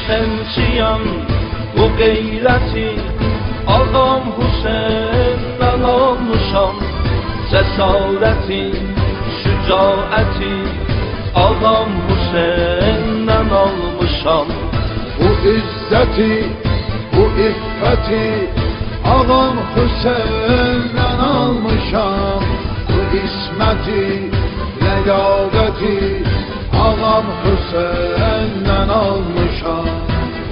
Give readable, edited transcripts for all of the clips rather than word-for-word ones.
Hüseyinçiyəm, bu qeyrəti Ağam Hüseyndən almışam. Cəsarəti, şücaəti Ağam Hüseyndən almışam. Bu izzəti, bu iffəti Ağam Hüseyndən almışam. Bu isməti, ləyaqəti Ağam Hüseyndən almışam.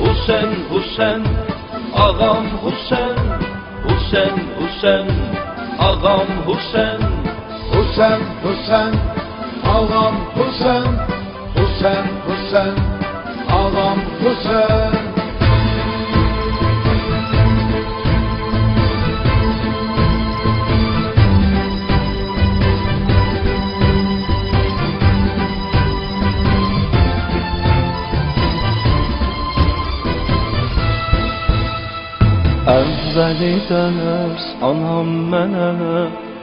Hüseyn, Hüseyn, Ağam Hüseyn. Hüseyn, Hüseyn, Ağam Hüseyn. Hüseyn, Hüseyn, Ağam Hüseyn. Hüseyn, Hüseyn, Ağam Hüseyn. Əvvəli dərs anam mənə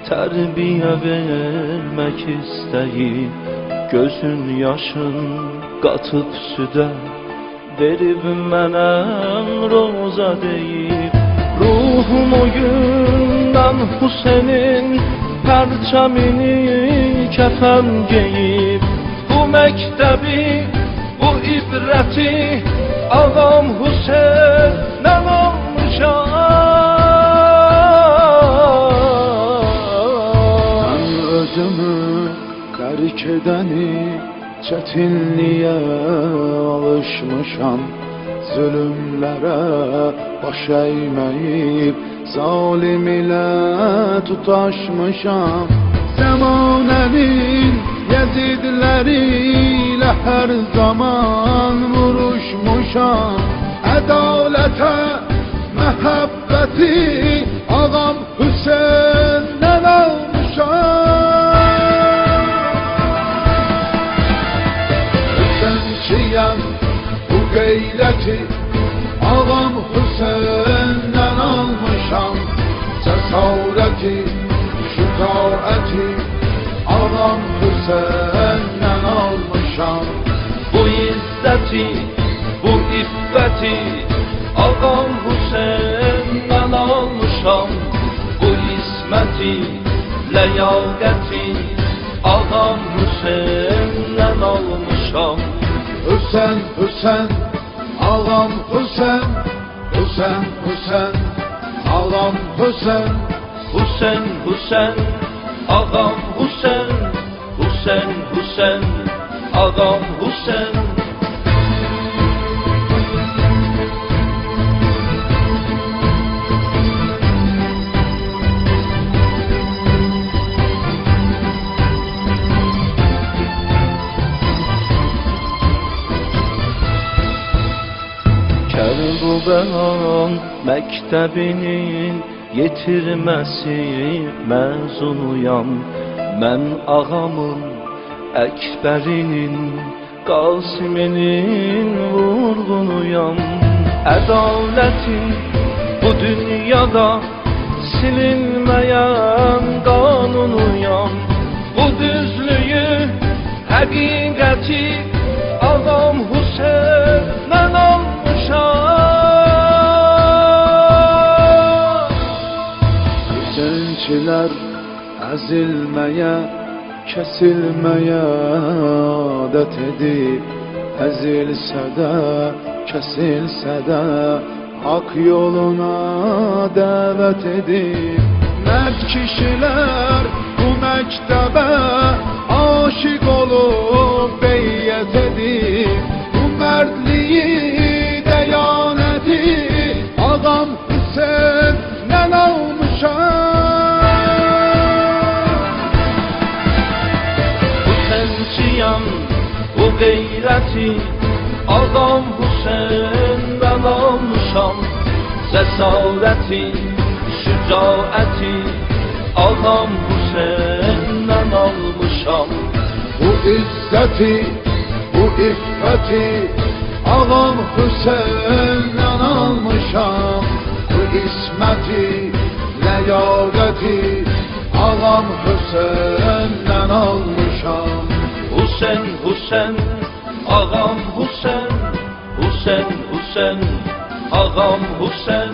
tərbiyə vermək istəyib. Gözün yaşın qatıb südə verib mənə roza deyib. Ruhum o gündən Hüseynin pərçəmini kəfən geyib. Bu məktəbi, bu ibrəti Ağam Hüseyndən almışam. Mən özümü dərk edəni çətinliyə alışmışam. Zulümlərə baş əyməyib zalim ilə tutaşmışam. Zəmanənin Yezidləri ilə hər zaman vuruşmuşam. Ədalətə, məhəbbəti Ağam Hüseyndən almışam. Hüseyinçiyəm, bu qeyrəti Ağam Hüseyndən almışam. Cəsarəti, şücaəti Ağam Hüseyndən almışam. Bu izzəti, bu iffəti Ağam Hüseyndən almışam. Bu isməti, ləyaqəti Ağam Hüseyndən almışam. Hüseyn, Hüseyn, Ağam Hüseyn. Hüseyn, Hüseyn, Ağam Hüseyn. Hüseyn, Hüseyn, Ağam Hüseyn. Hüseyn, Hüseyn, Ağam Hüseyn. Kərbəlan məktəbinin yetirməsi məzunuyam. Mən ağamın, Əkbərinin, Qasiminin vurğunuyam. Ədalətin bu dünyada silinməyən qanunuyam. Bu düzlüyü, həqiqəti Ağam Hüseyndən almışam. Hüseynçilər əzilməyə, kəsilməyə adət edib. Əzilsə də, kəsilsə də haqq yoluna dəvət edib. Mərd kişilər bu məktəbə aşiq olub beyyət edib. Bu mərdliyi dəyanəti Ağam Hüseyndən almışam. Hüseyinçiyəm, bu qeyrəti Ağam Hüseyndən almışam. Cəsarəti, şücaəti Ağam Hüseyndən almışam. Bu izzəti, bu iffəti Ağam Hüseyndən almışam. Bu isməti, ləyaqəti Ağam Hüseyndən almışam. Hüseyn, Hüseyn, Ağam Hüseyn. Husen, Husen, ağam Husen.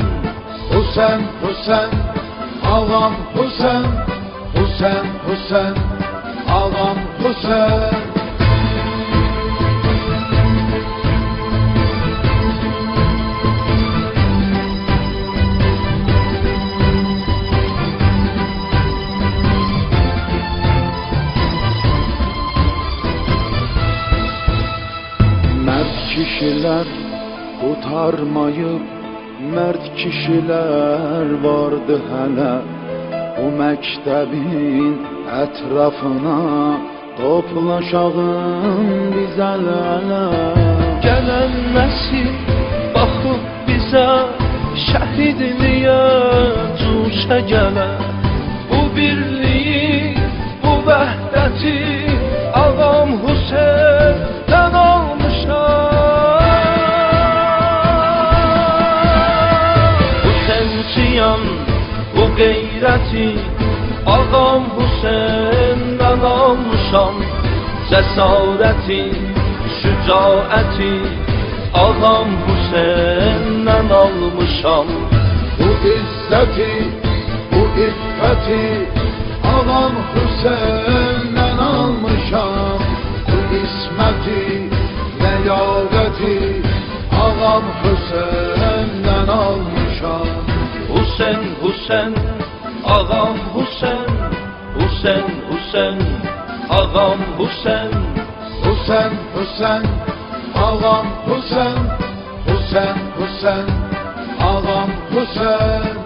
Husen, Husen, ağam Husen. Husen, Husen, ağam Husen. Mərd kişilər qurtarmayıb, mərd kişilər vardı hələ. Bu məktəbin ətrafına toplaşağın biz əl-ələ. Gələn nəsil baxıb bizə, şəhidliyə cuşa gələ. Bu birliyi, bu vəhdəti ağam Hüseyn'dən almışam. Hüseynçiyəm, bu qeyrəti ağam Hüseyn'dən almışam. Cəsarəti, şücaəti ağam Hüseyn'dən almışam. Bu izzəti, bu iffəti ağam Hüseyn'dən almışam. Bu isməti, ləyaqəti ağam Hüseyn'dən almışam. Husen, Husen, ağam Husen. Husen, Husen, ağam Husen. Husen, Husen, ağam Husen. Husen, Husen, ağam Husen.